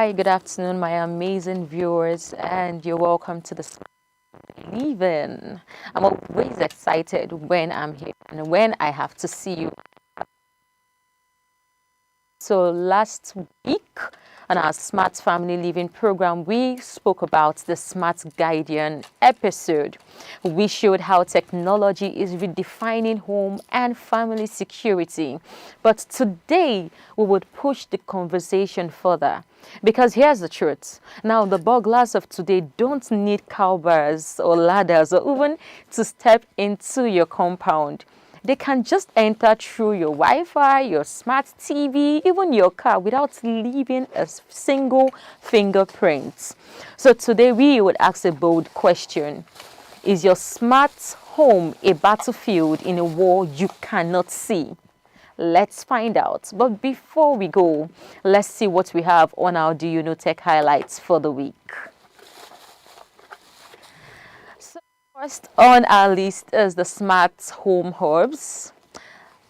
Hi, good afternoon, my amazing viewers, and you're welcome to the Live In. I'm always excited when I'm here and when I have to see you. So last week on our Smart Family Living program, we spoke about the Smart Guardian episode. We showed how technology is redefining home and family security. But today, we would push the conversation further. Because here's the truth. Now, the burglars of today don't need cowbells or ladders or even to step into your compound. They can just enter through your Wi-Fi, your smart TV, even your car without leaving a single fingerprint. So today we would ask a bold question. Is your smart home a battlefield in a war you cannot see? Let's find out. But before we go, let's see what we have on our Do You Know Tech highlights for the week. First on our list is the smart home hubs.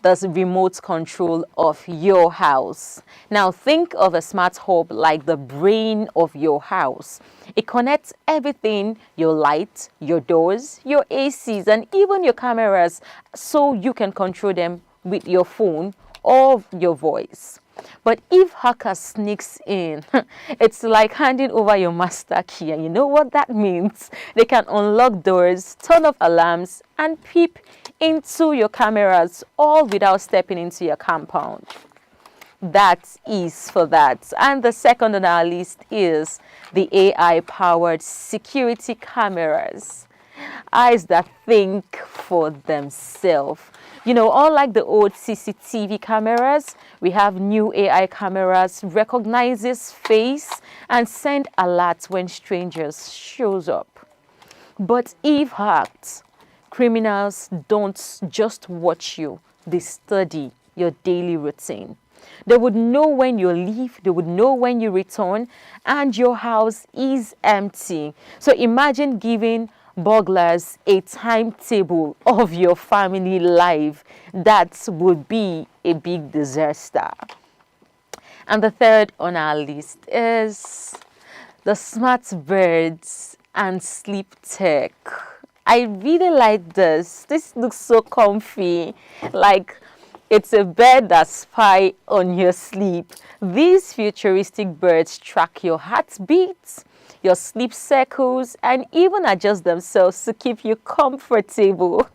That's remote control of your house. Now think of a smart hub like the brain of your house. It connects everything, your lights, your doors, your ACs, and even your cameras, so you can control them with your phone or your voice. But if hacker sneaks in, it's like handing over your master key. And you know what that means? They can unlock doors, turn off alarms, and peep into your cameras, all without stepping into your compound. That is for that. And the second on our list is the AI-powered security cameras. Eyes that think for themselves. You know, unlike the old CCTV cameras, we have new AI cameras, recognizes face and send alerts when strangers shows up. But if hacked, criminals don't just watch you, they study your daily routine. They would know when you leave, they would know when you return, and your house is empty. So imagine giving burglars a timetable of your family life. That would be a big disaster. And the third on our list is the smart beds and sleep tech. I really like this. This looks so comfy. Like it's a bed that spy on your sleep. These futuristic birds track your heartbeats, your sleep cycles, and even adjust themselves to keep you comfortable.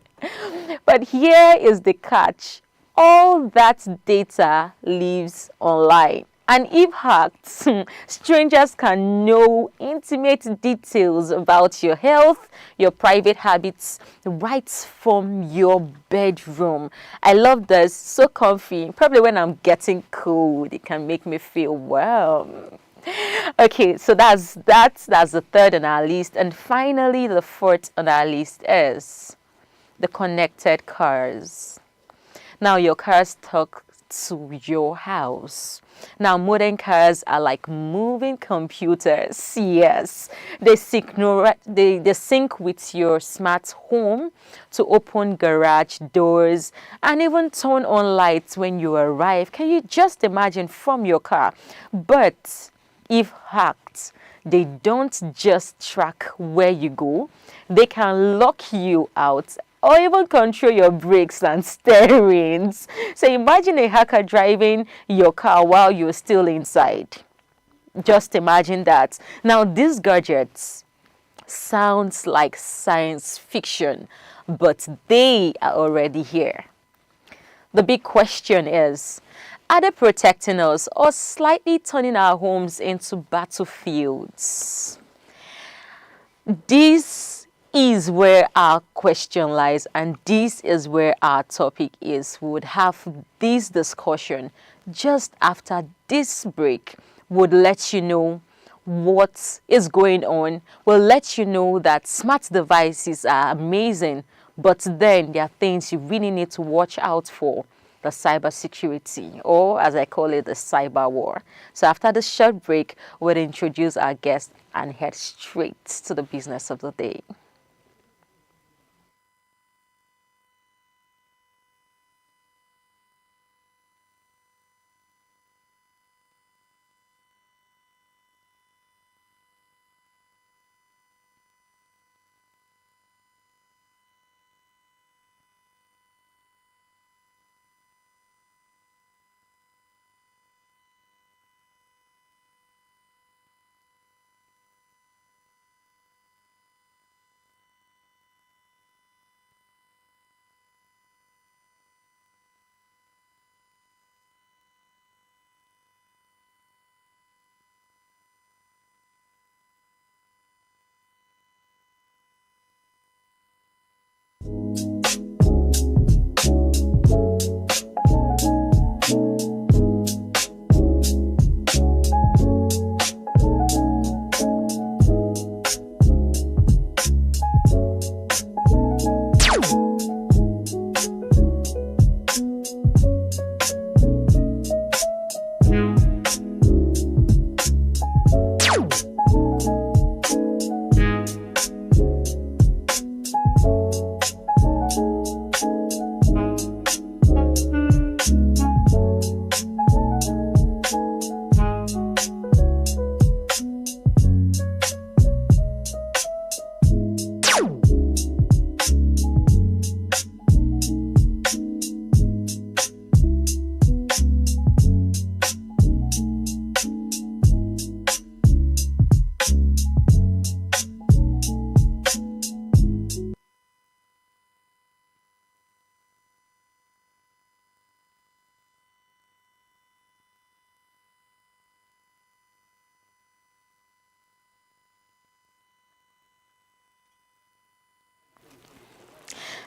But here is the catch. All that data lives online. And if hacked, strangers can know intimate details about your health, your private habits, right from your bedroom. I love this. So comfy. Probably when I'm getting cold, it can make me feel warm. Okay, so that's the third on our list. And finally, the fourth on our list is the connected cars. Now your cars talk to your house. Now modern cars are like moving computers. Yes, they sync with your smart home to open garage doors and even turn on lights when you arrive. Can you just imagine from your car? But if hacked, they don't just track where you go, they can lock you out or even control your brakes and steerings. So imagine a hacker driving your car while you're still inside. Just imagine that. Now these gadgets sounds like science fiction, but they are already here. The big question is, are they protecting us or slightly turning our homes into battlefields? This is where our question lies, and this is where our topic is. We would have this discussion just after this break. Would let you know what is going on. We'll let you know that smart devices are amazing, but then there are things you really need to watch out for. The cybersecurity, or as I call it, the cyber war. So after this short break, we'll introduce our guest and head straight to the business of the day.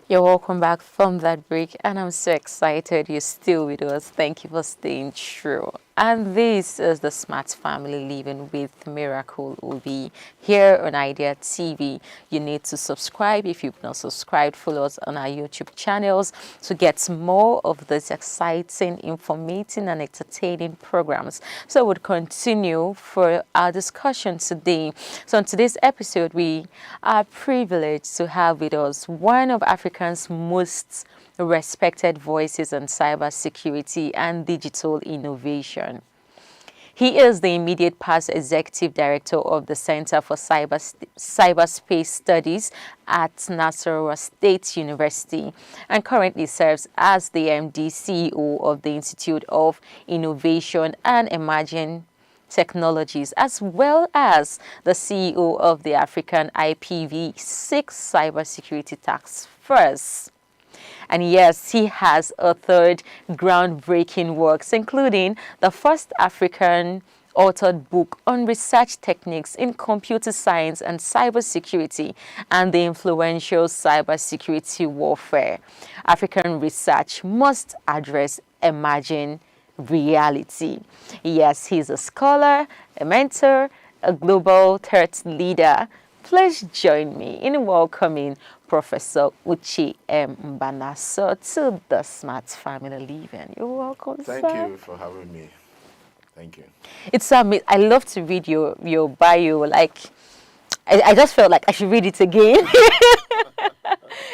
You're welcome back from that break, and I'm so excited you're still with us. Thank you for staying true. And this is the Smart Family Living with Miracle Obi here on Idea TV. You need to subscribe if you've not subscribed. Follow us on our YouTube channels to get more of these exciting, informative, and entertaining programs. So we'll continue for our discussion today. So in today's episode, we are privileged to have with us one of Africa's most respected voices on cybersecurity and digital innovation. He is the immediate past executive director of the Center for Cyberspace Studies at Nasarawa State University and currently serves as the MD CEO of the Institute of Innovation and Emerging Technologies, as well as the CEO of the African IPv6 Cybersecurity Task Force. And yes, he has authored groundbreaking works, including the first African authored book on research techniques in computer science and cybersecurity, and the influential Cybersecurity Warfare. African research must address emerging reality. Yes, he's a scholar, a mentor, a global threat leader. Please join me in welcoming Professor Uche M. Mbanaso to the Smart Family Living. You're welcome, Thank sir. you for having me. Thank you. It's amazing. I love to read your bio. Like, I just felt like I should read it again.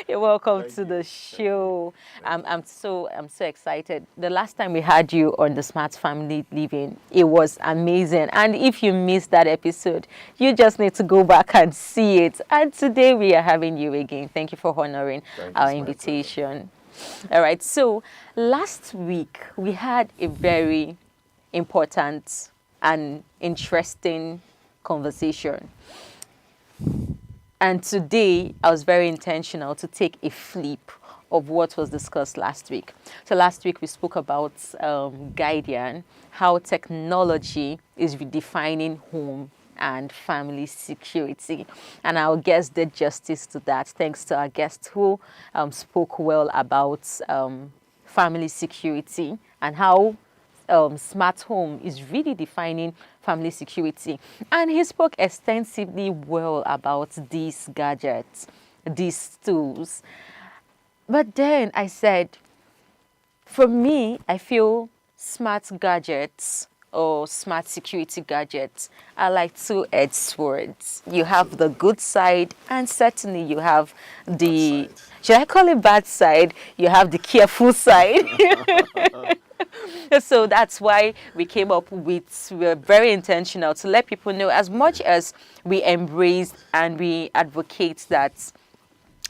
You're welcome Thank to you. the show. Thank I'm so excited. The last time we had you on the Smart Family Living, it was amazing. And if you missed that episode, you just need to go back and see it. And today we are having you again. Thank you for honoring Thank you. our It's my invitation. All right. So last week we had a very important and interesting conversation. And today, I was very intentional to take a flip of what was discussed last week. So last week, we spoke about Guardian, how technology is redefining home and family security. And our guest did justice to that, thanks to our guest who spoke well about family security and how smart home is really defining family security. And he spoke extensively well about these gadgets, these tools. But then I said, for me, I feel smart gadgets or smart security gadgets are like two-edged swords. You have the good side, and certainly you have the, Bad side. should I call it bad side? You have the careful side. So that's why we came up with, we're very intentional to let people know, as much as we embrace and we advocate that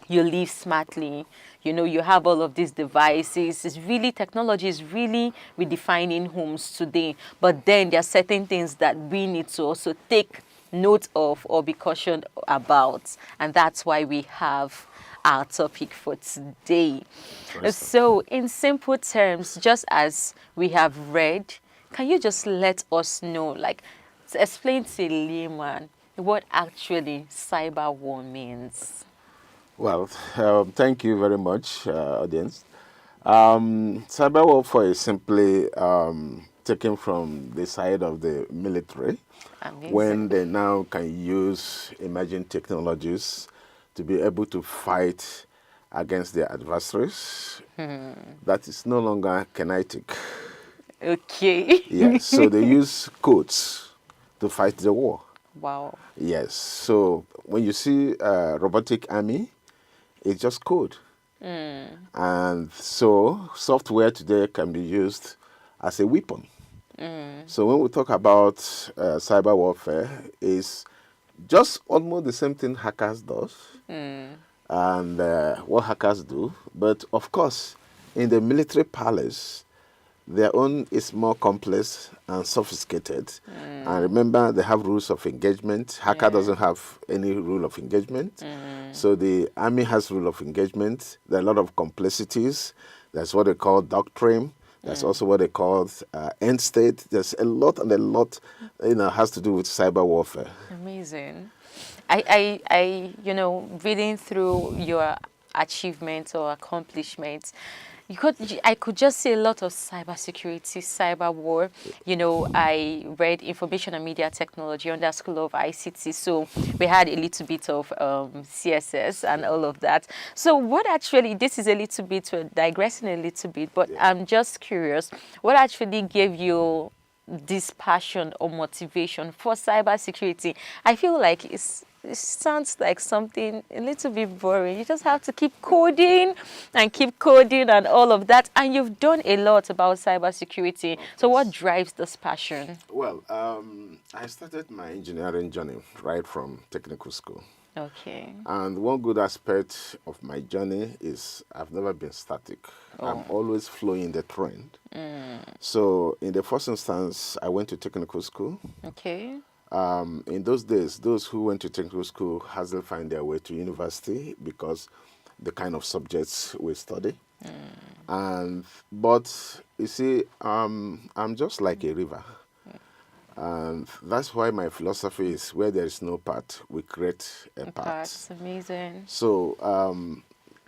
you live smartly, you know, you have all of these devices. It's really, technology is really redefining homes today. But then there are certain things that we need to also take note of or be cautioned about. And that's why we have our topic for today. Interesting. So in simple terms, just as we have read, can you just let us know, like, to explain to a layman what actually cyber war means? Well, thank you very much, audience. Cyber warfare is simply taken from the side of the military when Amazing. they now can use emerging technologies to be able to fight against their adversaries. That is no longer kinetic. Okay. Yes, so they use codes to fight the war. Wow. Yes, so when you see robotic army, it's just code. And so software today can be used as a weapon. So when we talk about cyber warfare, is just almost the same thing hackers does. And what hackers do. But of course, in the military palace, their own is more complex and sophisticated. And remember, they have rules of engagement. Hacker doesn't have any rule of engagement. So the army has rule of engagement. There are a lot of complexities. That's what they call doctrine. That's also what they call end state. There's a lot and a lot, has to do with cyber warfare. Amazing. I, reading through your achievements or accomplishments. I could just see a lot of cybersecurity, cyber war. You know, I read information and media technology under School of ICT, so we had a little bit of CSS and all of that. So, what actually, this is a little bit, we're digressing a little bit, but Yeah. I'm just curious, what actually gave you this passion or motivation for cybersecurity? I feel like it sounds like something a little bit boring. You just have to keep coding and all of that. And you've done a lot about cybersecurity. So what drives this passion? Well, I started my engineering journey right from technical school. Okay. And one good aspect of my journey is I've never been static. I'm Oh. always flowing the trend. So, in the first instance, I went to technical school. Okay. In those days, those who went to technical school hardly find their way to university because the kind of subjects we study. But you see, I'm just like a river. And that's why my philosophy is where there is no path, we create a path. That's amazing. So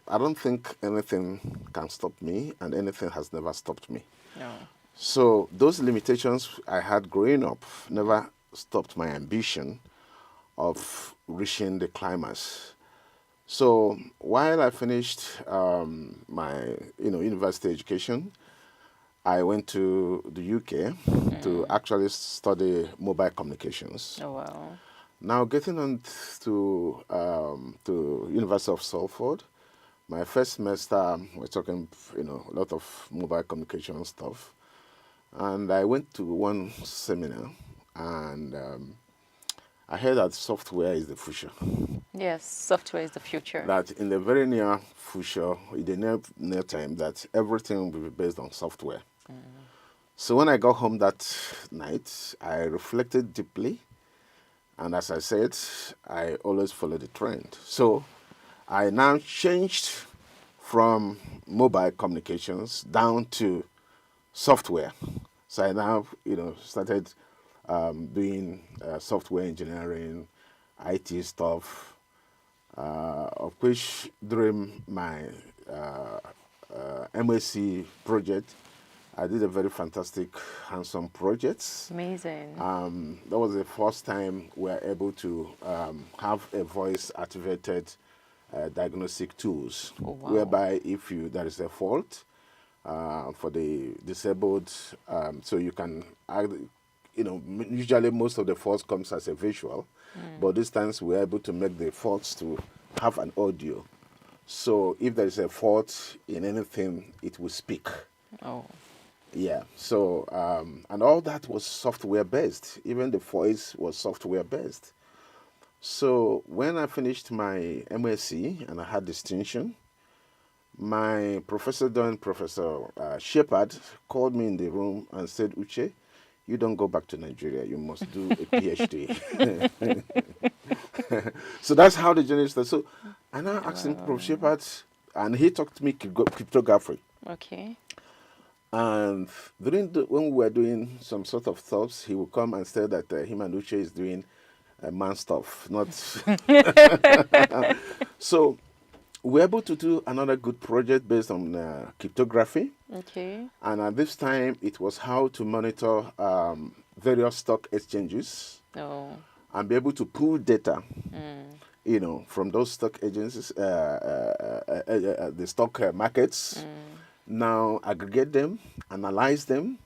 I don't think anything can stop me, and anything has never stopped me. No. So those limitations I had growing up never stopped my ambition of reaching the climax. So while I finished my university education, I went to the UK to actually study mobile communications. Oh, wow. Now getting on to University of Salford, my first semester we're talking a lot of mobile communication stuff, and I went to one seminar, and I heard that software is the future. Yes, software is the future. That in the very near future, in the near time, that everything will be based on software. So when I got home that night, I reflected deeply, and as I said, I always follow the trend. So I now changed from mobile communications down to software. So I now, started doing software engineering, IT stuff, of which during my MSc project, I did a very fantastic hands-on project. Amazing. That was the first time we were able to have a voice-activated diagnostic tools, Oh, wow. whereby if there is a fault for the disabled, so you can, usually most of the faults comes as a visual, but this times we're able to make the faults to have an audio. So if there is a fault in anything, it will speak. Oh. Yeah, so, and all that was software based. Even the voice was software based. So when I finished my MSc and I had distinction, my professor, Professor Shepard, called me in the room and said, Uche, you don't go back to Nigeria. You must do a PhD. So that's how the journey started. So I now asked him, Prof. Shepard, and he taught me cryptography. Okay. And when we were doing some sort of thoughts, he would come and say that him and Uche is doing man stuff, not. So we were able to do another good project based on cryptography. Okay. And at this time, it was how to monitor various stock exchanges Oh. and be able to pull data, from those stock agencies, the stock markets. Now aggregate them, analyze them,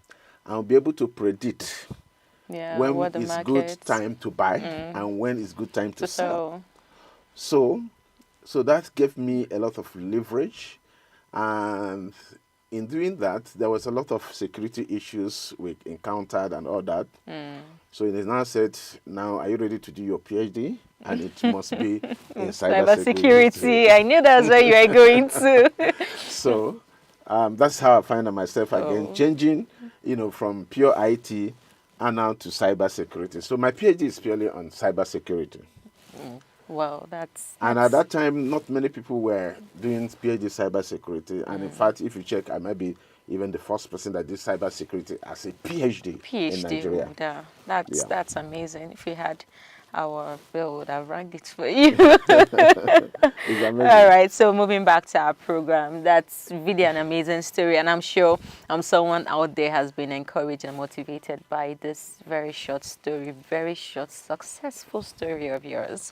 and be able to predict when what the is good market time to buy and when is good time to sell. sell. So that gave me a lot of leverage, and in doing that, there was a lot of security issues we encountered and all that. So it is now said, now are you ready to do your PhD? And it must be in cybersecurity. I knew that's where you were going to. So that's how I find myself again, changing, from pure IT and now to cybersecurity. So my PhD is purely on cybersecurity. Wow, that's And at that time, not many people were doing PhD cybersecurity. And in fact, if you check, I might be even the first person that did cybersecurity as a PhD in Nigeria. Yeah, that's amazing. If you had Our bill would have ranked it for you. It's All amazing. right, so moving back to our program, that's really an amazing story, and I'm sure someone out there has been encouraged and motivated by this very short story, very short, successful story of yours.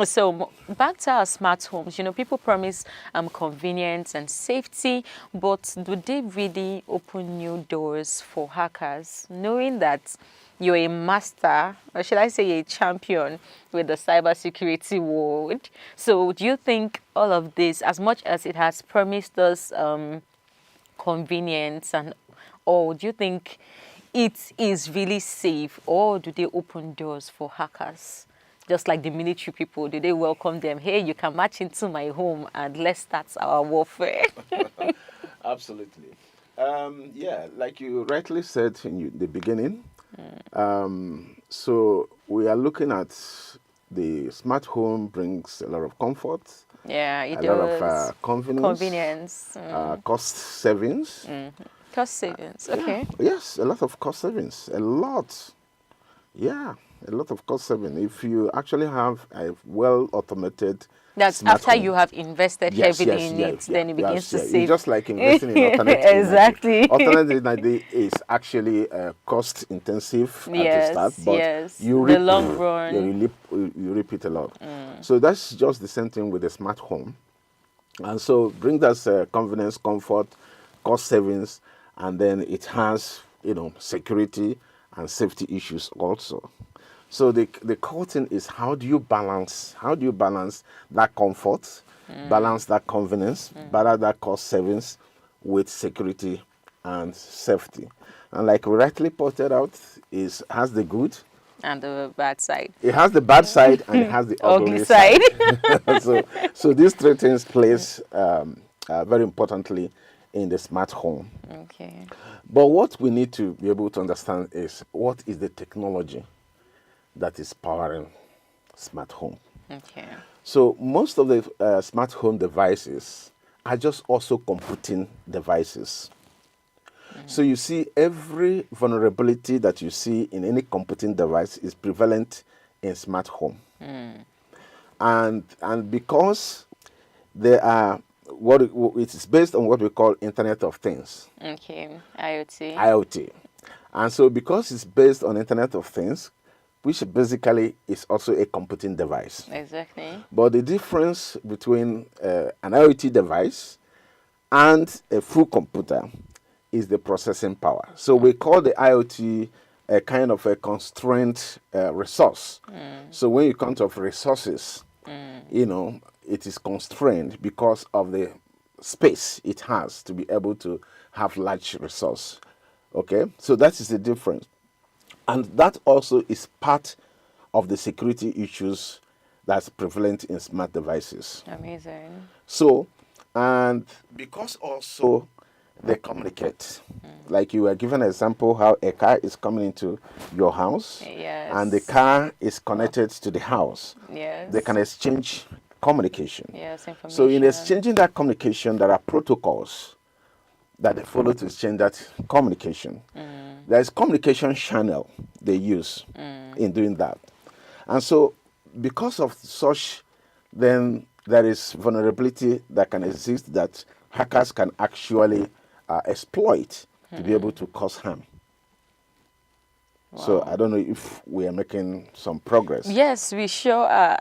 So back to our smart homes, people promise convenience and safety, but do they really open new doors for hackers, knowing that you're a master, or should I say a champion with the cybersecurity world? So do you think all of this, as much as it has promised us convenience and all, do you think it is really safe, or do they open doors for hackers? Just like the military people, do they welcome them? Hey, you can march into my home and let's start our warfare. Absolutely. Yeah, like you rightly said in the beginning. So we are looking at the smart home brings a lot of comfort, Yeah, it a lot of does. convenience, Convenience. cost savings. Cost savings. Yeah, Okay. yes, a lot of cost savings. A lot. Yeah, a lot of cost saving. If you actually have a well automated That's smart after you home. have invested Yes, heavily yes, in yeah, it, yeah, then it begins yes, to yeah. It's save. just like investing in alternate energy. Exactly. Alternate energy is actually cost intensive at the start, Yes, but yes. you The reap, long you run. reap, you reap it a lot. So that's just the same thing with the smart home. And so bring us convenience, comfort, cost savings, and then it has, security and safety issues also. So the core thing is how do you balance that comfort, balance that convenience, balance that cost savings with security and safety. And like we rightly pointed out, is has the good, And the bad side. it has the bad side, and it has the Ugly ugly side. side. So these three things plays very importantly in the smart home. Okay. But what we need to be able to understand is what is the technology that is powering smart home. Okay. So most of the smart home devices are just also computing devices. So you see every vulnerability that you see in any computing device is prevalent in smart home. And because there are it is based on what we call Internet of Things, Okay. IoT. IoT. And so because it's based on Internet of Things, which basically is also a computing device. Exactly. But the difference between an IoT device and a full computer is the processing power. So we call the IoT a kind of a constrained resource. So when you count of resources, it is constrained because of the space it has to be able to have large resource. Okay, so that is the difference. And that also is part of the security issues that's prevalent in smart devices. Amazing. So, and because also they communicate, like you were given an example how a car is coming into your house and the Yes. car is connected to the house. Yes. They can exchange communication. Yes, information. So in exchanging that communication, there are protocols that they follow to exchange that communication. There is communication channel they use in doing that. And so because of such, then there is vulnerability that can exist that hackers can actually exploit to be able to cause harm. So I don't know if we are making some progress. Yes, we sure are.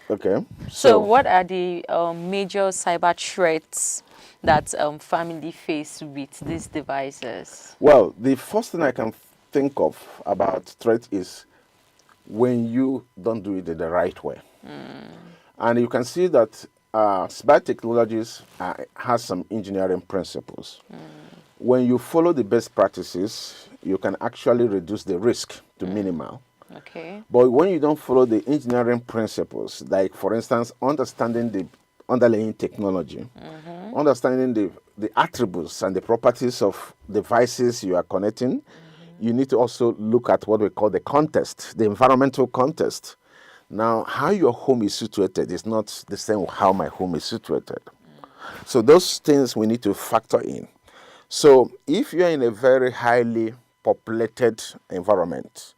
Okay. So what are the major cyber threats that family face with these devices? Well, the first thing I can think of about threat is when you don't do it the right way. And you can see that cyber technologies has some engineering principles. When you follow the best practices, you can actually reduce the risk to minimal. Okay. But when you don't follow the engineering principles, like for instance, understanding the underlying technology, understanding the attributes and the properties of devices you are connecting, you need to also look at what we call the context, the environmental context. Now, how your home is situated is not the same with how my home is situated. So those things we need to factor in. So if you're in a very highly populated environment,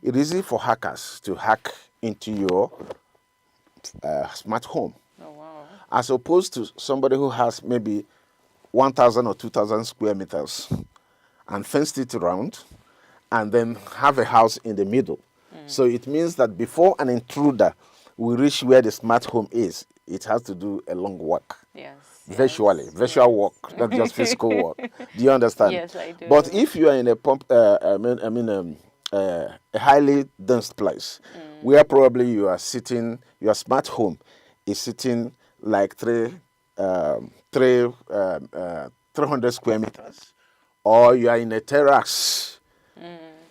it is easy for hackers to hack into your smart home, Oh, wow. as opposed to somebody who has maybe 1,000 or 2,000 square meters and fenced it around and then have a house in the middle. So it means that before an intruder will reach where the smart home is, it has to do a long walk. Yes. Virtually, Yes. virtual Yes. work, not just physical work. Do you understand? Yes, I But do. if you are in a a highly dense place, where probably you are sitting, your smart home is sitting like 300 square meters, or you are in a terrace,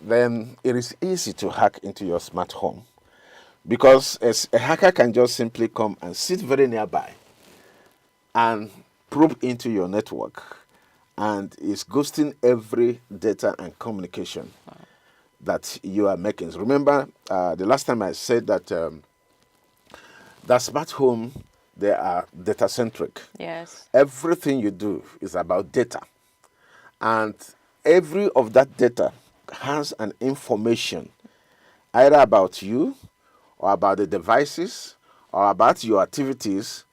then it is easy to hack into your smart home, because a hacker can just simply come and sit very nearby and probe into your network, and is ghosting every data and communication that you are making. Remember, the last time I said that that smart home, they are data centric. Yes. Everything you do is about data, and every of that data has an information either about you or about the devices or about your activities,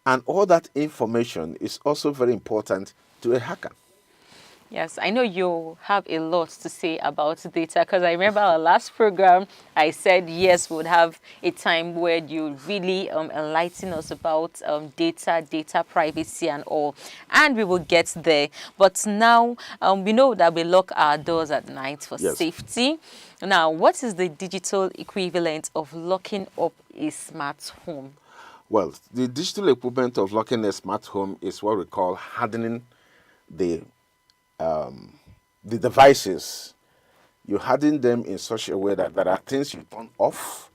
and all that information is also very important to a hacker. Yes, I know you have a lot to say about data, because I remember our last program, I said, yes, we would have a time where you really enlighten us about data privacy and all, and we will get there. But now we know that we lock our doors at night for Yes. safety. Now, what is the digital equivalent of locking up a smart home? Well, the digital equivalent of locking a smart home is what we call hardening the the devices. You harden them in such a way that there are things you turn off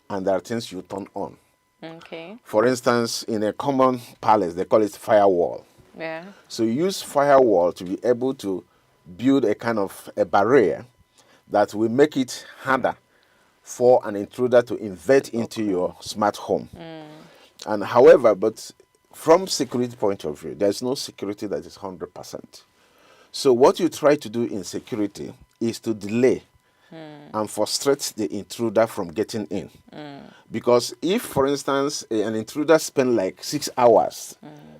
and there are things you turn on. Okay. For instance, in a common palace, they call it firewall. Yeah. So you use firewall to be able to build a kind of a barrier that will make it harder for an intruder to invade into your smart home. And however, but from security point of view, there's no security that is 100%. So what you try to do in security is to delay and frustrate the intruder from getting in. Because if, for instance, an intruder spend like 6 hours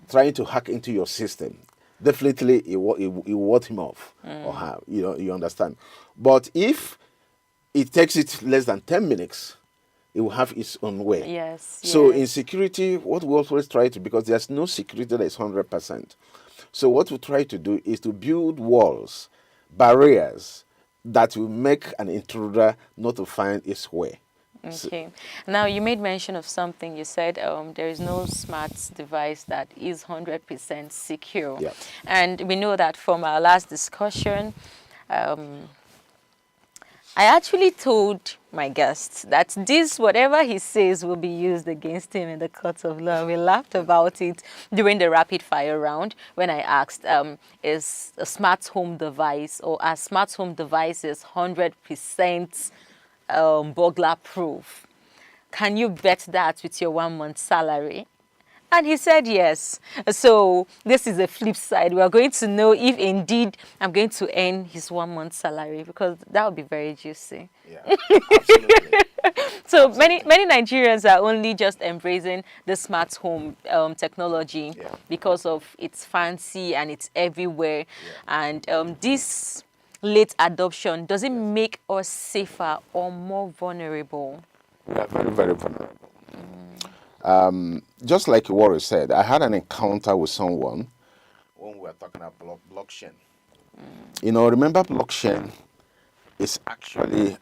trying to hack into your system, definitely it will ward him off or her. You understand. But if it takes it less than 10 minutes, it will have its own way. Yes. So yes. in security, what we always try to, because there's no security that is 100%. So what we try to do is to build walls, barriers that will make an intruder not to find its way. Okay. Now, you made mention of something. You said there is no smart device that is 100% secure. Yeah. And we know that from our last discussion, I actually told my guest that this, whatever he says, will be used against him in the court of law. We laughed about it during the rapid fire round when I asked, is a smart home device or are smart home devices 100% burglar proof? Can you bet that with your 1 month salary? And he said yes. So this is a flip side. We are going to know if indeed I'm going to earn his 1 month salary, because that would be very juicy. Yeah, absolutely. So many Nigerians are only just embracing the smart home technology because of its fancy and it's everywhere. And this late adoption, does it make us safer or more vulnerable? We are very, very vulnerable. Just like Warren said, I had an encounter with someone when we were talking about blockchain. Remember blockchain is actually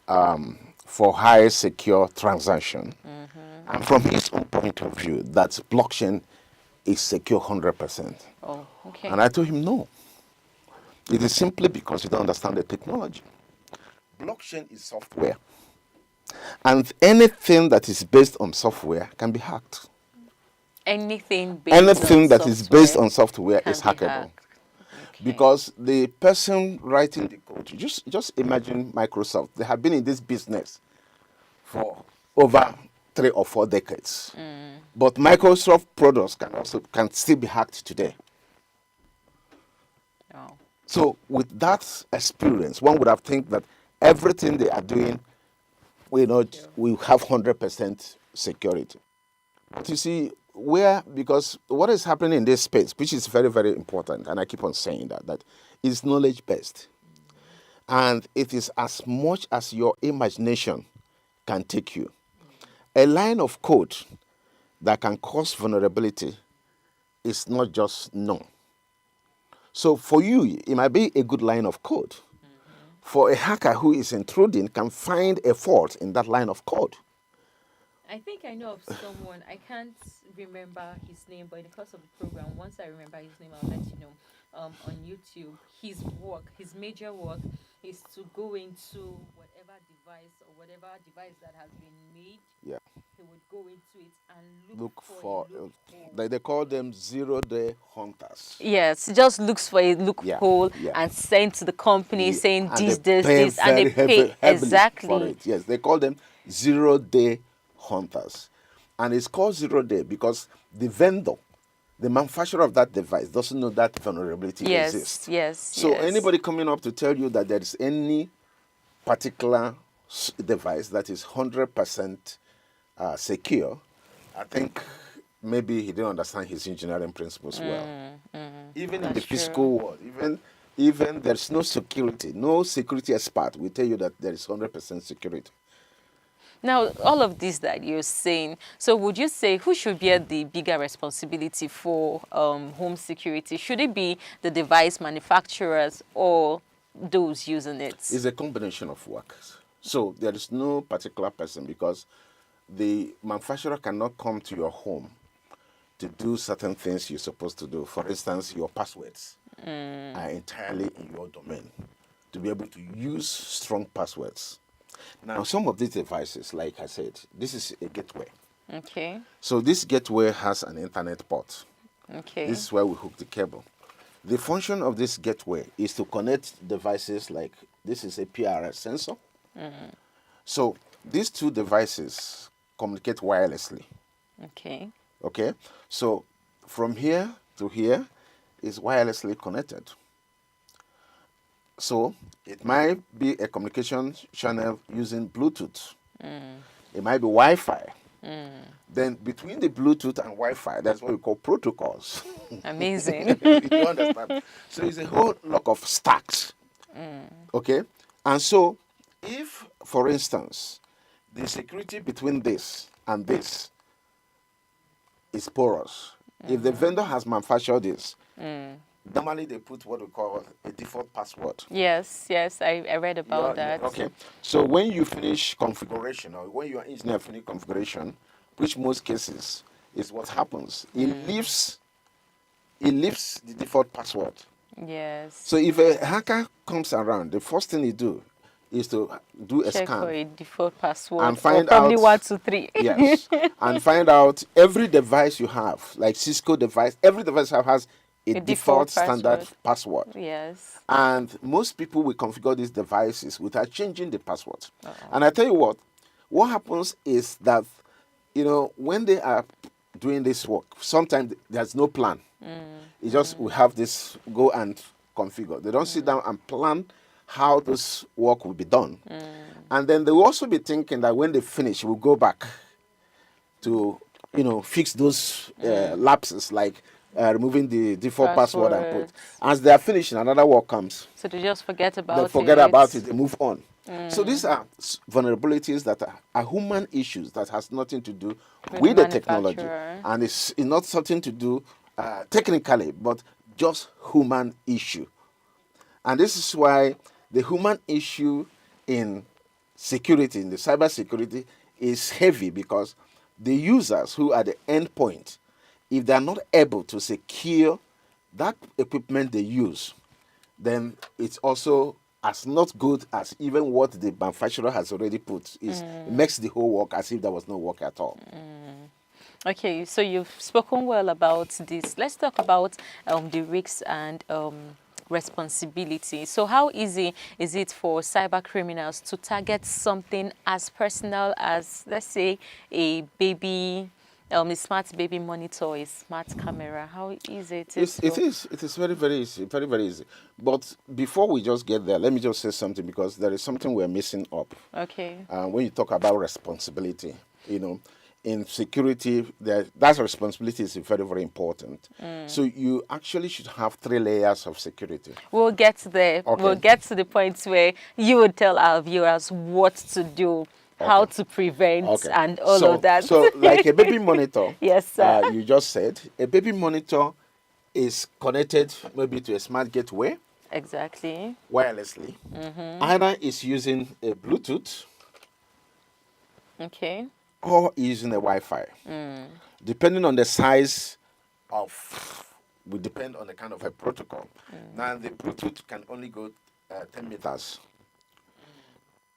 for high secure transaction. And from his own point of view, that blockchain is secure 100%. Oh, okay. And I told him no. It is simply because you don't understand the technology. Blockchain is software. And anything that is based on software can be hacked. Anything based Anything on that is based software on software can is be hackable. hacked. Okay. Because the person writing the code, just imagine Microsoft. They have been in this business for over 3 or 4 decades. But Microsoft products can still be hacked today. Oh. So with that experience, one would have think that everything they are doing we have 100% security. But you see, because what is happening in this space, which is very, very important, and I keep on saying that is knowledge based. And it is as much as your imagination can take you. A line of code that can cause vulnerability is not just known. So for you, it might be a good line of code. For a hacker who is intruding, can find a fault in that line of code. I think I know of someone. I can't remember his name, but in the course of the program, once I remember his name, I'll let you know. On YouTube, his major work, is to go into whatever device or whatever device that has been made. Yeah. He would go into it and Look for for, a loophole. they call them zero-day hunters. Yes, just looks for a Yeah, loophole yeah. and send to the company Yeah, saying and this, they this, pay this, and they very pay heavily for exactly. it. Yes, they call them zero-day hunters. And it's called zero-day because the vendor, the manufacturer of that device, doesn't know that vulnerability Yes, exists. yes, So yes. anybody coming up to tell you that there is any particular device that is 100% secure, I think maybe he didn't understand his engineering principles well. Even in the That's physical true. world, even there's no security. No security expert will tell you that there is 100% security. Now, all of this that you're saying, so would you say who should bear the bigger responsibility for home security? Should it be the device manufacturers or those using it? It's a combination of workers. So there is no particular person because the manufacturer cannot come to your home to do certain things you're supposed to do. For instance, your passwords are entirely in your domain to be able to use strong passwords. Now, some of these devices, like I said, this is a gateway. Okay, So this gateway has an internet port. okay. This is where we hook the cable. The function of this gateway is to connect devices like this is a PRS sensor. So these two devices communicate wirelessly. Okay. Okay, so from here to here is wirelessly connected. So it might be a communication channel using Bluetooth. It might be Wi-Fi. Then between the Bluetooth and Wi-Fi, that's what we call protocols. Amazing. You understand? So it's a whole lot of stacks. Okay, and so if, for instance, the security between this and this is porous. If the vendor has manufactured this, normally they put what we call a default password. Yes, yes, I read about that. Okay. So when you finish configuration or when your engineer finish configuration, which most cases is what happens, it leaves the default password. Yes. So if a hacker comes around, the first thing he do is to do a Check scan for a default password and find or probably out 1, 2, 3. yes, and find out every device you have, like Cisco device, every device has a default standard password. Yes. And most people will configure these devices without changing the password. And I tell you what happens is that, when they are doing this work, sometimes there's no plan. It's just we have this, go and configure. They don't sit down and plan how this work will be done. And then they will also be thinking that when they finish, we'll go back to, fix those lapses, like removing the default password and put. As they are finishing, another work comes. So they just forget about They it. forget about it, they move on. So these are vulnerabilities that are human issues that has nothing to do with the technology. And it's not something to do technically, but just human issue. And this is why the human issue in security, in the cyber security, is heavy because the users who are the endpoint, if they are not able to secure that equipment they use, then it's also as not good as even what the manufacturer has already put. It makes the whole work as if there was no work at all. Okay, so you've spoken well about this. Let's talk about the risks and responsibility. So how easy is it for cyber criminals to target something as personal as, let's say, a baby A smart baby monitor, a smart camera. How easy it is It's, it for... is. It is very, very easy. Very, very easy. But before we just get there, let me just say something because there is something we're missing up. Okay. When you talk about responsibility, in security, that responsibility is very, very important. So you actually should have 3 layers of security. We'll get there. We'll Okay. get to the point where you would tell our viewers what to do, how Okay. to prevent, Okay. and all of So, that. so like a baby monitor, Yes, sir. you just said, a baby monitor is connected maybe to a smart gateway Exactly. wirelessly. Either is using a Bluetooth Okay. or using a Wi-Fi. Depending on the size of, will depend on the kind of a protocol. Now the Bluetooth can only go 10 meters.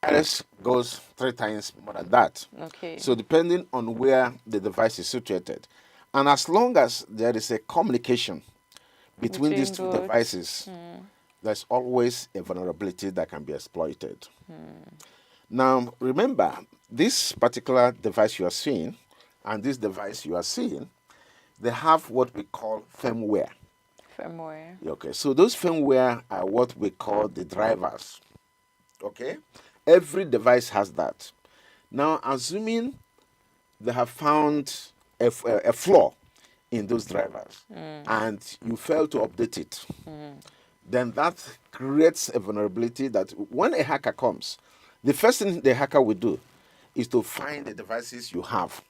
Wireless goes 3 times more than that. Okay. So depending on where the device is situated, and as long as there is a communication between these two both. devices, there's always a vulnerability that can be exploited. Now, remember, this particular device you are seeing and this device you are seeing, they have what we call firmware. Firmware. Okay, so those firmware are what we call the drivers. Okay, every device has that. Now, assuming they have found a flaw in those drivers and you fail to update it, then that creates a vulnerability that when a hacker comes, the first thing the hacker will do is to find the devices you have.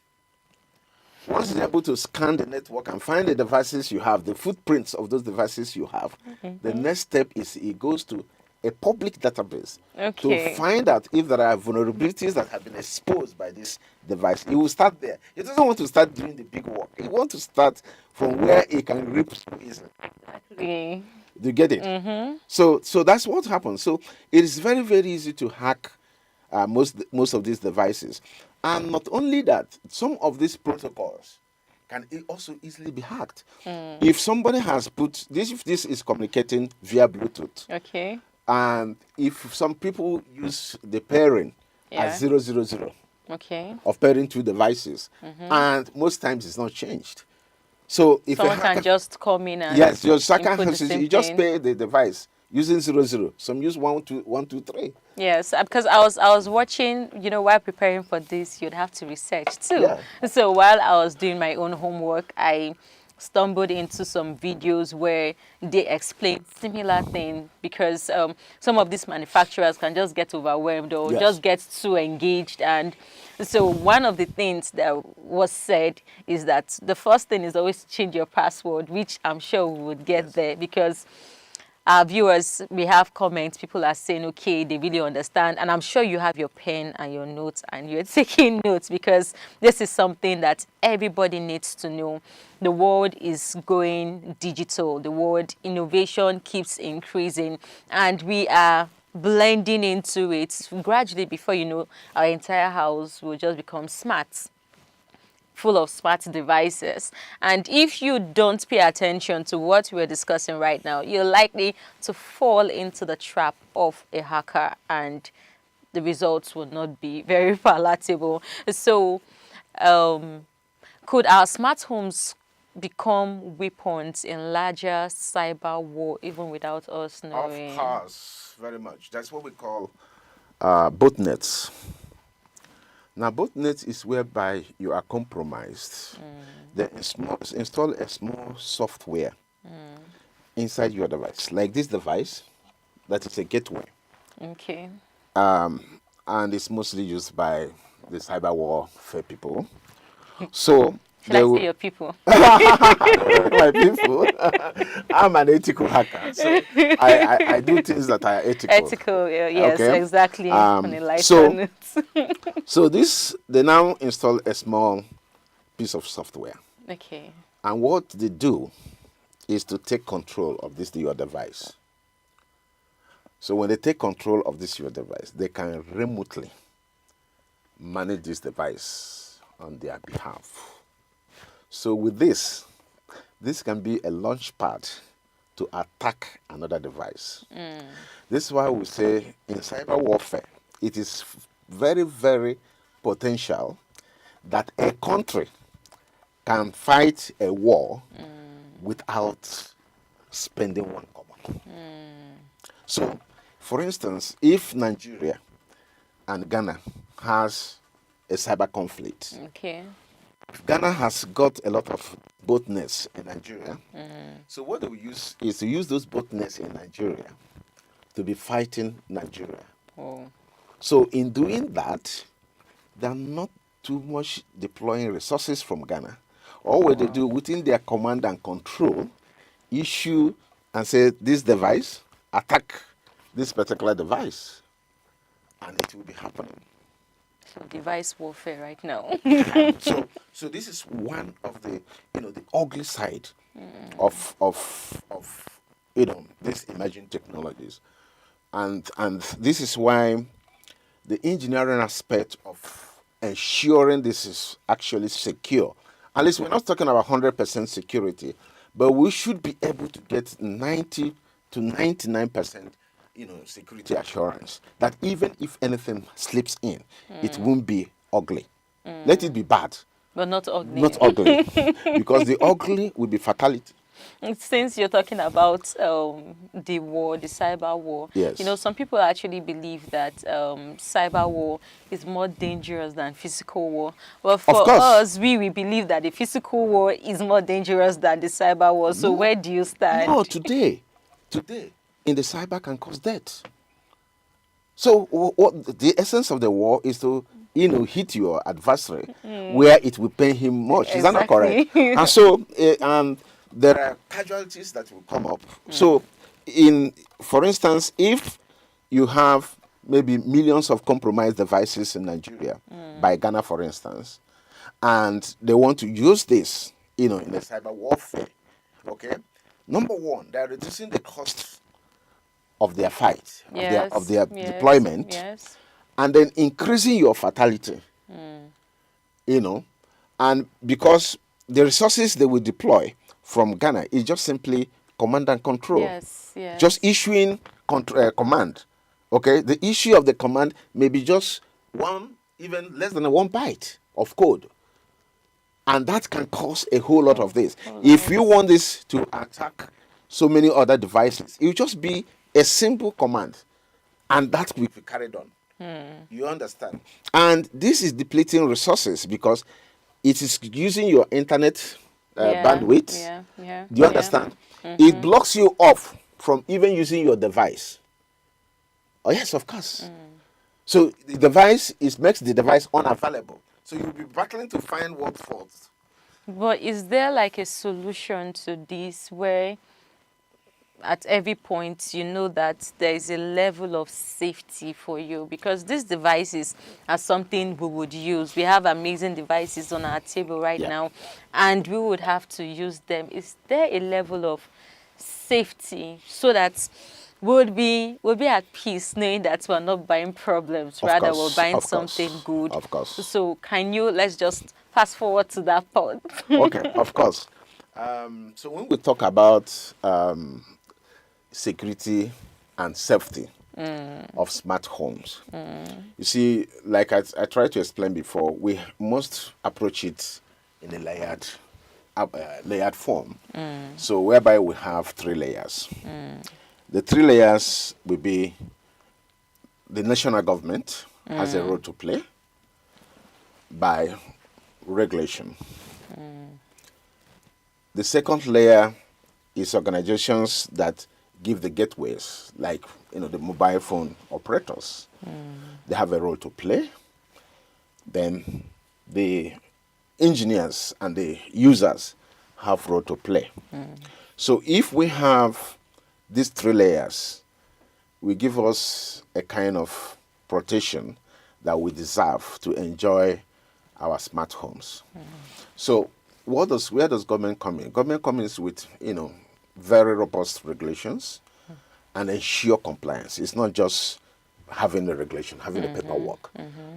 Once he's able to scan the network and find the devices you have, the footprints of those devices you have, the next step is he goes to a public database Okay. to find out if there are vulnerabilities that have been exposed by this device. He will start there. He doesn't want to start doing the big work. He wants to start from where he can rip easily. Exactly. Do you get it? So that's what happens. So it is very, very easy to hack most of these devices. And not only that, some of these protocols can also easily be hacked. If somebody has put this, if this is communicating via Bluetooth, Okay. and if some people use the pairing as 000 Okay. of pairing two devices, and most times it's not changed. So if Someone a hacker, can just come in and yes, your hacker input the has, same you just thing. pair the device using 00. Some use 123. Yes, because I was watching, while preparing for this, you'd have to research too. Yeah. So while I was doing my own homework, I stumbled into some videos where they explain similar thing because some of these manufacturers can just get overwhelmed or Yes. just get too engaged. And so one of the things that was said is that the first thing is always change your password, which I'm sure we would get there because our viewers, we have comments. People are saying, okay, they really understand. And I'm sure you have your pen and your notes and you're taking notes because this is something that everybody needs to know. The world is going digital. The world innovation keeps increasing and we are blending into it. Gradually, before you know, our entire house will just become smart, full of smart devices. And if you don't pay attention to what we're discussing right now, you're likely to fall into the trap of a hacker and the results will not be very palatable. So could our smart homes become weapons in larger cyber war even without us knowing? Of course, very much. That's what we call botnets. Now, botnet is whereby you are compromised. They install a small software inside your device, like this device, that is a gateway. Okay. And it's mostly used by the cyber warfare people. So Should I say your people? my people, I'm an ethical hacker, so I do things that are ethical. Ethical, yes, Okay. exactly. On a lighter So note. So they now install a small piece of software. Okay. And what they do is to take control of your device. So when they take control of your device, they can remotely manage this device on their behalf. So with this can be a launch pad to attack another device. This is why we say in cyber warfare, it is very, very potential that a country can fight a war without spending one kobo. So, for instance, if Nigeria and Ghana has a cyber conflict, Okay. Ghana has got a lot of botnets in Nigeria. So what they will use is to use those botnets in Nigeria to be fighting Nigeria. Oh. So in doing that, they're not too much deploying resources from Ghana. All what they do within their command and control, issue and say this device, attack this particular device, and it will be happening. So device warfare right now. So this is one of the the ugly side of these emerging technologies, and this is why the engineering aspect of ensuring this is actually secure. At least we're not talking about 100% security, but we should be able to get 90 to 99%, security assurance that even if anything slips in, it won't be ugly. Let it be bad, But not ugly. not ugly, because the ugly will be fatality. Since you're talking about the war, the cyber war, Yes. some people actually believe that cyber war is more dangerous than physical war. Well, for course. us, we believe that the physical war is more dangerous than the cyber war. So No. where do you stand? No, today, in the cyber can cause death. So what the essence of the war is to hit your adversary where it will pain him much. Is that not correct? Exactly. And so there are casualties that will come up. So for instance, if you have maybe millions of compromised devices in Nigeria by Ghana, for instance, and they want to use this, in the cyber warfare, okay? Number one, they're reducing the cost of their fight, of their Yes, deployment, yes. and then increasing your fatality. And because the resources they will deploy from Ghana is just simply command and control. Yes, yes. Just issuing command. Okay, the issue of the command may be just even less than 1 byte of code. And that can cause a whole lot of this. If you want this to attack so many other devices, it will just be a simple command. And that will be carried on. You understand? And this is depleting resources because it is using your internet bandwidth. Yeah. Do you understand? It blocks you off from even using your device. Oh, yes, of course. So the device makes the device unavailable. So you'll be battling to find what faults. But is there like a solution to this where at every point you know that there is a level of safety for you? Because these devices are something we would use. We have amazing devices on our table right now, and we would have to use them. Is there a level of safety so that we'll be at peace knowing that we're not buying problems, rather we're buying something good? Of course. So let's just fast forward to that part. Okay, of course. So when we talk about security and safety of smart homes, you see, like I tried to explain before, we must approach it in a layered form. So whereby we have 3 layers. The 3 layers will be the national government has a role to play by regulation. The second layer is organizations that give the gateways, like the mobile phone operators. They have a role to play. Then the engineers and the users have role to play. So if we have these 3 layers, will give us a kind of protection that we deserve to enjoy our smart homes. So where does government come in? Government comes in with very robust regulations and ensure compliance. It's not just having the regulation, having the paperwork,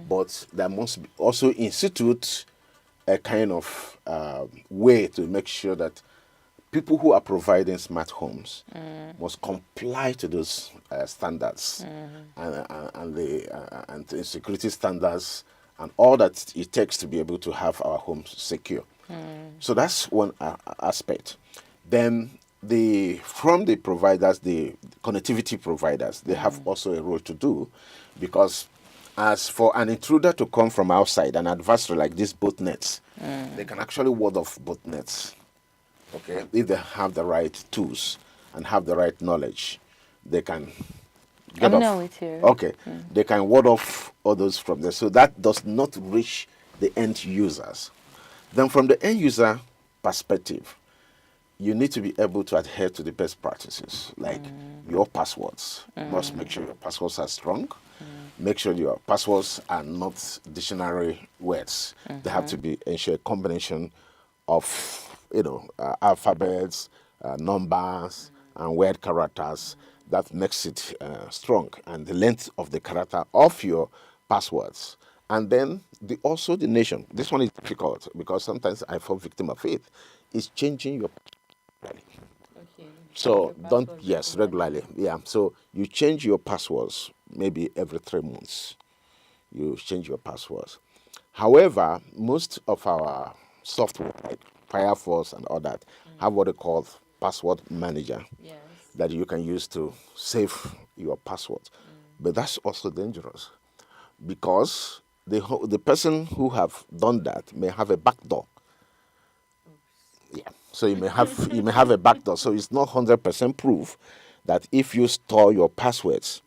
but there must be also institute a kind of way to make sure that people who are providing smart homes must comply to those standards and the security standards and all that it takes to be able to have our homes secure. So that's one aspect. Then from the providers, the connectivity providers, they have also a role to do, because as for an intruder to come from outside, an adversary like these botnets, they can actually ward off botnets. Okay, if they have the right tools and have the right knowledge, they can get I'm off. not with you. Okay, they can ward off others from there, so that does not reach the end users. Then, from the end user perspective, you need to be able to adhere to the best practices, like your passwords. You must make sure your passwords are strong. Make sure your passwords are not dictionary words. They have to be ensure a combination of alphabets, numbers, and word characters that makes it strong, and the length of the character of your passwords. And then also the nation. This one is difficult because sometimes I fall victim of it. Is changing your. Okay. So don't, yes, regularly. Yeah. So you change your passwords maybe every 3 months. You change your passwords. However, most of our software, like Firefox and all that, have what they call password manager Yes. that you can use to save your password. But that's also dangerous, because the person who have done that may have a backdoor. Yeah. So you may have a backdoor. So it's not 100% proof that if you store your passwords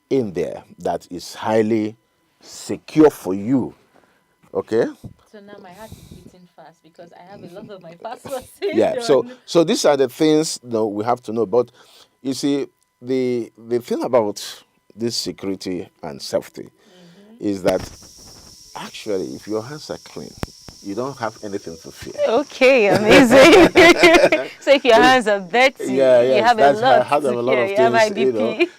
in there, that is highly secure for you. Okay. So now my heart is beating fast because I have a lot of my passwords saved Yeah. So on. so these are the things we have to know. But you see, the thing about this security and safety is that actually, if your hands are clean, you don't have anything to fear. Okay, amazing. So if your hands are dirty, Yeah, you yes, have a that's how I lot have a to lot fear. of You have things,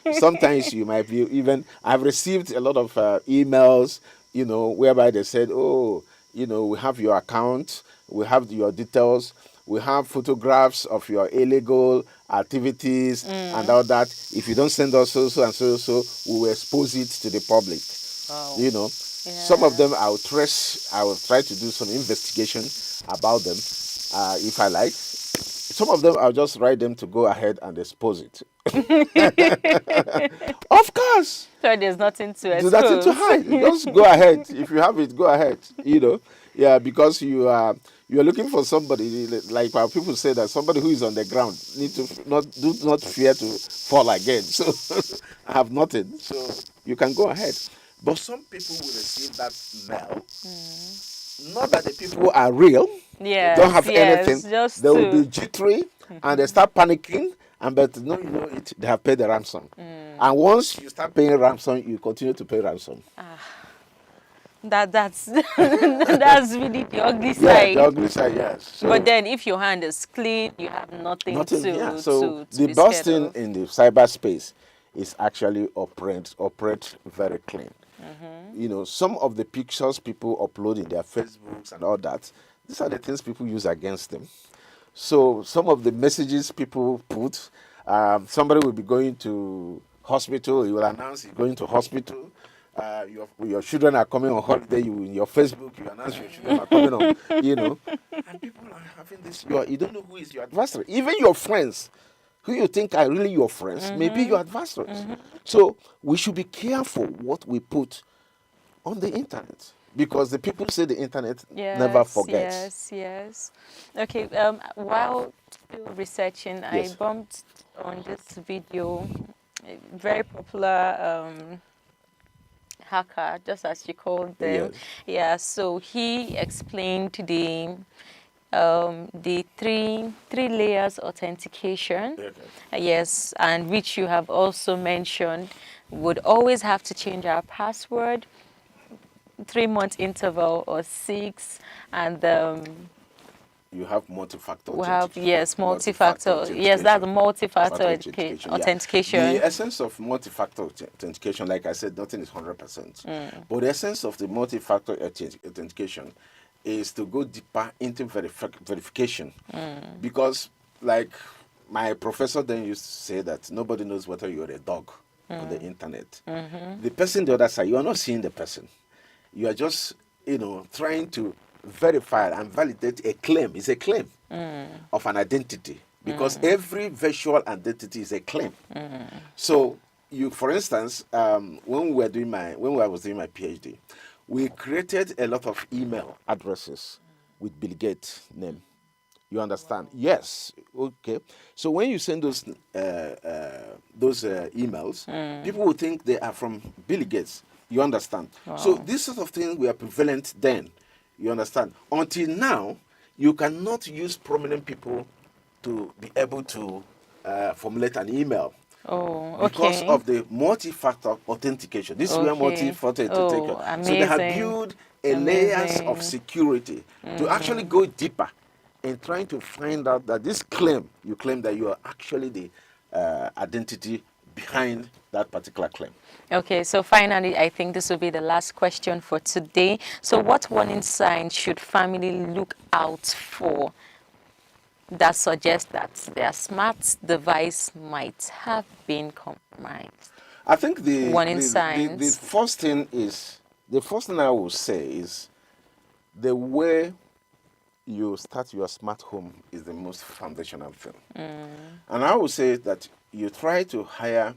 IBP. Sometimes you might be even, I've received a lot of emails, whereby they said, oh, we have your account, we have your details, we have photographs of your illegal activities and all that. If you don't send us so and so, we will expose it to the public. Wow. Some of Yeah. them I will try to do some investigation about them, if I like. Some of them I'll just write them to go ahead and expose it. Of course. So there's nothing to There's nothing to expose. hide. Just go ahead. If you have it, go ahead. Yeah, because you're looking for somebody, like our people say, that somebody who is on the ground need to not fear to fall again. So I have nothing. So you can go ahead. But some people will receive that mail. Not that the people are real. They don't Yes, have anything. yes, They just will be to. jittery and they start panicking. And but no, they have paid the ransom. And once you start paying ransom, you continue to pay ransom. That's that's really the ugly Yeah, the side. ugly side, yes. So But then if your hand is clean, you have nothing nothing. Yeah. to So to the be best scared thing of. in the cyberspace is actually operate very clean. Some of the pictures people upload in their Facebooks and all that, these are the things people use against them. So some of the messages people put, somebody will be going to hospital. You will announce you're going to hospital. Your children are coming on holiday. You in your Facebook, you announce your children are coming on. And people are having this. You don't know who is your adversary. Even your friends, who you think are really your friends, may be your adversaries. So we should be careful what we put on the internet, because the people say the internet never Yes, forgets. yes, yes. Okay, while still researching, I Yes. bumped on this video, a very popular hacker, just as you called them. Yes. Yeah, so he explained the three layers authentication. Okay. Yes, and which you have also mentioned, would always have to change our password, 3 month interval or 6, and You have multi-factor we have, authentication. yes, multi-factor. Yes, that's the multi-factor Yeah. authentication. The essence of multi-factor authentication, like I said, nothing is 100%. But the essence of the multi-factor authentication is to go deeper into verification. Because, like my professor then used to say, that nobody knows whether you're a dog on the internet. The person the other side, you are not seeing the person. You are just, trying to verify and validate a claim. It's a claim of an identity, because every virtual identity is a claim. So, for instance, when I was doing my PhD, we created a lot of email addresses with Bill Gates' name. You understand? Yes. Okay. So when you send those emails, people will think they are from Bill Gates. You understand? Wow. So this sort of thing were prevalent then. You understand? Until now, you cannot use prominent people to be able to formulate an email. Oh, okay. Because of the multi-factor authentication. This is where multi-factor authentication. Amazing. So they have built layers of security to actually go deeper in trying to find out that this claim, you claim that you are actually the identity behind that particular claim. Okay, so finally, I think this will be the last question for today. So what warning signs should family look out for that suggest that their smart device might have been compromised? I think the first thing I will say is the way you start your smart home is the most foundational thing. And I will say that you try to hire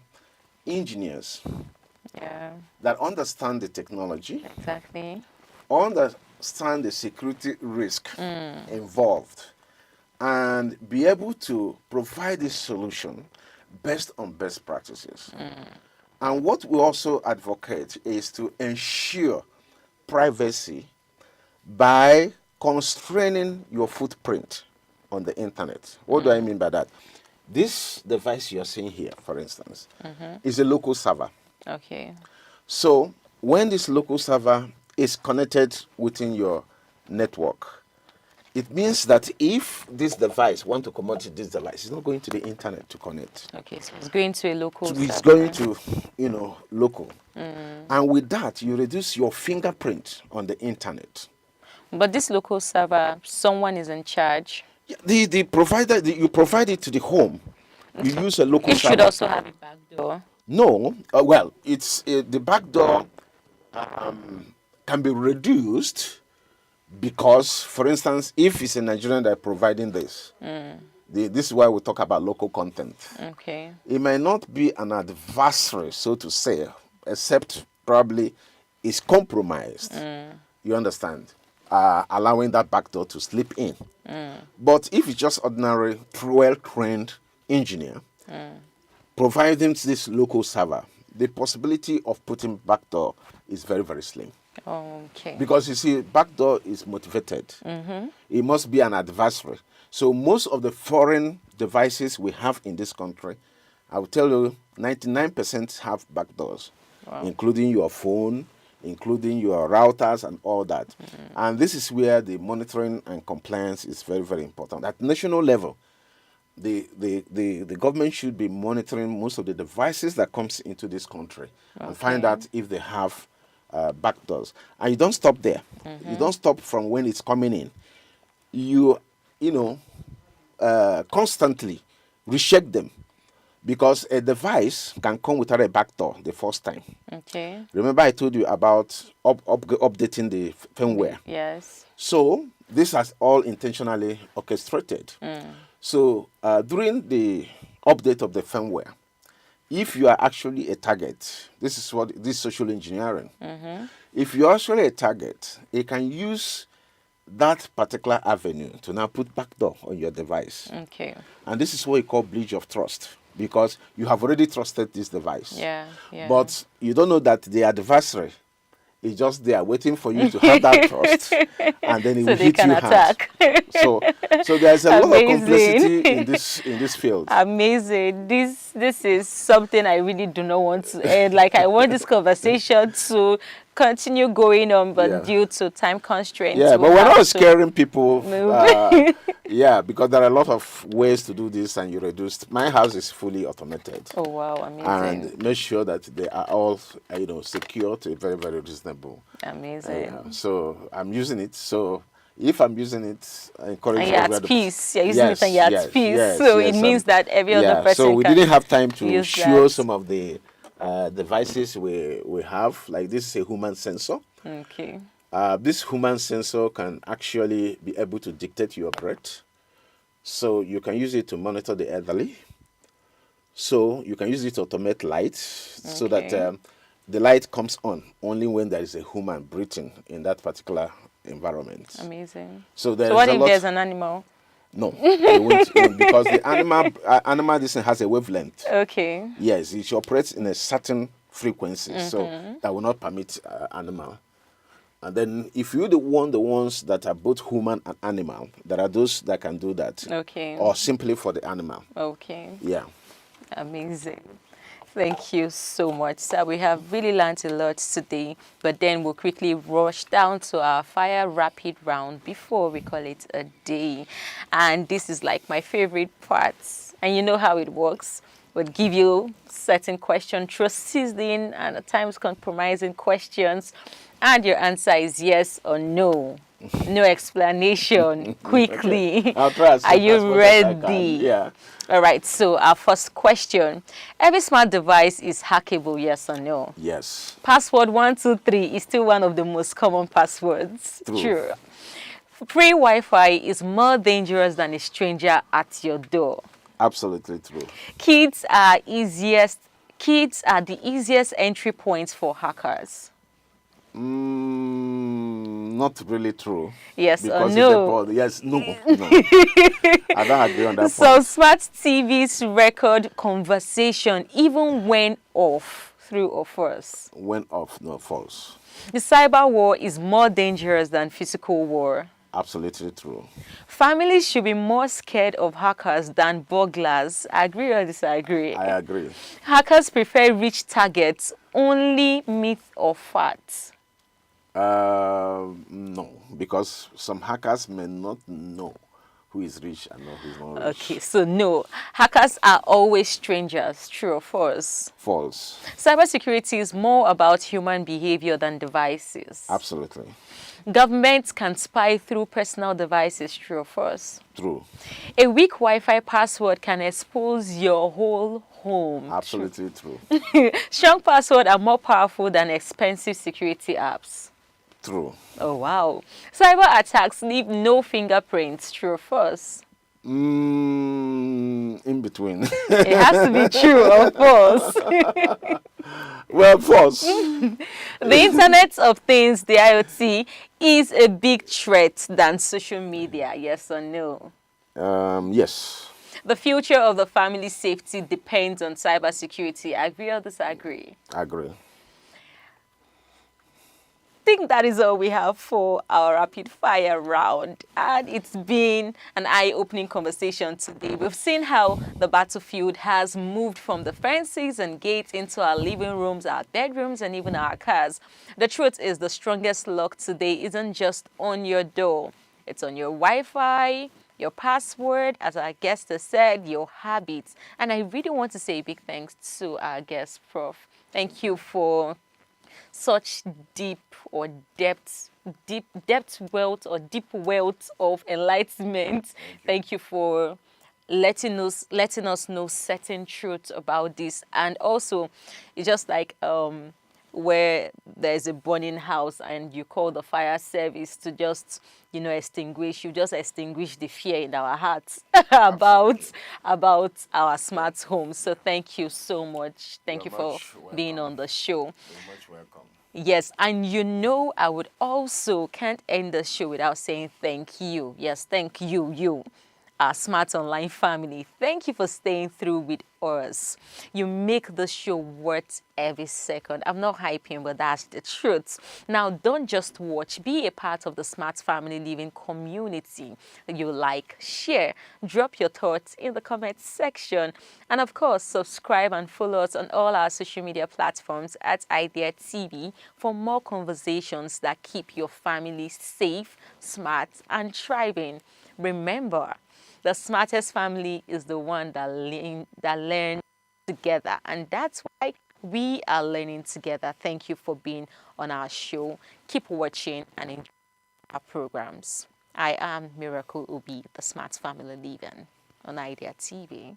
engineers that understand the technology, exactly, understand the security risk involved, and be able to provide this solution based on best practices. And what we also advocate is to ensure privacy by constraining your footprint on the internet. What do I mean by that? This device you're seeing here, for instance, is a local server. Okay. So when this local server is connected within your network, it means that if this device want to connect to this device, it's not going to the internet to connect. Okay, so it's going to a local server. It's going to, local. And with that, you reduce your fingerprint on the internet. But this local server, someone is in charge. The provider, you provide it to the home. You use a local server. It should also have a back door. No, well, it's the back door can be reduced because, for instance, if it's a Nigerian that is providing this, this is why we talk about local content. Okay. It may not be an adversary, so to say, except probably it's compromised. You understand? Allowing that backdoor to slip in. But if it's just ordinary, well-trained engineer, providing this local server, the possibility of putting backdoor is very, very slim. Okay. Because you see, backdoor is motivated. It must be an adversary. So most of the foreign devices we have in this country, I will tell you, 99% have backdoors, including your phone, including your routers and all that. And this is where the monitoring and compliance is very, very important. At national level, the government should be monitoring most of the devices that comes into this country and find out if they have backdoors. And you don't stop there. You don't stop from when it's coming in. You constantly recheck them, because a device can come without a backdoor the first time. Okay. Remember I told you about updating the firmware. Yes. So this is all intentionally orchestrated. So during the update of the firmware, if you are actually a target, this is social engineering. If you're actually a target, it can use that particular avenue to now put backdoor on your device. Okay. And this is what we call breach of trust, because you have already trusted this device. Yeah. But you don't know that the adversary is just there waiting for you to have that trust, and then it will hit you hard. So there's a lot of complexity in this field. Amazing. This is something I really do not want to end. Like, I want this conversation to continue going on, but due to time constraints. Yeah, but we're not scaring people. Because there are a lot of ways to do this, and you reduced. My house is fully automated. Oh wow, amazing! And make sure that they are all secure to a very, very reasonable. Amazing. So I'm using it. So if I'm using it, I encourage you. And you're at peace. You're using it and you're at peace. So it means that every other person. So we didn't have time to show some of the devices we have. Like, this is a human sensor. Okay. This human sensor can actually be able to dictate your breath. So you can use it to monitor the elderly. So you can use it to automate light so that Okay. the light comes on only when there is a human breathing in that particular environment. Amazing. So So there is what a if there's lot. an animal? No, it won't because the animal this thing has a wavelength. Okay. Yes, it operates in a certain frequency, so that will not permit animal. And then if you're the ones that are both human and animal, there are those that can do that, Okay. or simply for the animal. Okay. Yeah. Amazing. Thank you so much, sir. We have really learned a lot today, but then we'll quickly rush down to our fire rapid round before we call it a day. And this is like my favorite part. And you know how it works. We'll give you certain questions, throw sizzling and at times compromising questions, and your answer is yes or no. No explanation. Okay. Quickly. I'll try Are as you much as I can. ready? Yeah. All right, so our first question. Every smart device is hackable, yes or no? Yes. Password 123 is still one of the most common passwords. True. True. Free Wi-Fi is more dangerous than a stranger at your door. Absolutely true. Kids are easiest kids are the easiest entry points for hackers. Not really true. Yes or Because it's a no? pod. Yes, no, no. I don't agree on that So point. smart TVs record conversation even when off, through or false. When off, no, false. The cyber war is more dangerous than physical war. Absolutely true. Families should be more scared of hackers than burglars. Agree or disagree? I agree. Hackers prefer rich targets. Only myth or fact? No, because some hackers may not know who is rich and who is not rich. Okay, so no. Hackers are always strangers. True or false? False. Cybersecurity is more about human behavior than devices. Absolutely. Governments can spy through personal devices. True or false? True. A weak Wi-Fi password can expose your whole home. Absolutely true. Strong passwords are more powerful than expensive security apps. True. Oh, wow. Cyber attacks leave no fingerprints. True or false? In between. It has to be true or false. Well, false. The Internet of Things, the IoT, is a big threat than social media. Yes or no? Yes. The future of the family safety depends on cybersecurity. Agree or disagree? Agree. I think that is all we have for our rapid fire round, and it's been an eye-opening conversation today. We've seen how the battlefield has moved from the fences and gates into our living rooms, our bedrooms, and even our cars. The truth is, the strongest lock today isn't just on your door, it's on your Wi-Fi, your password, as our guest has said, your habits. And I really want to say a big thanks to our guest, Prof. Thank you for such deep deep wealth of enlightenment. Thank you for letting us know certain truths about this. And also, it's just like where there's a burning house and you call the fire service to just you just extinguish the fear in our hearts about our smart home. So thank you so much. Thank you for being on the show. You're much welcome. Yes, and I would also can't end the show without saying thank you. Yes, thank you, our smart online family. Thank you for staying through with us. You make the show worth every second. I'm not hyping, but that's the truth. Now, don't just watch. Be a part of the Smart Family Living community. You like, share, drop your thoughts in the comment section. And of course, subscribe and follow us on all our social media platforms at Idea TV for more conversations that keep your family safe, smart, and thriving. Remember, the smartest family is the one that learn together, and that's why we are learning together. Thank you for being on our show. Keep watching and enjoy our programs. I am Miracle Ubi, the Smart Family Living on Idea TV.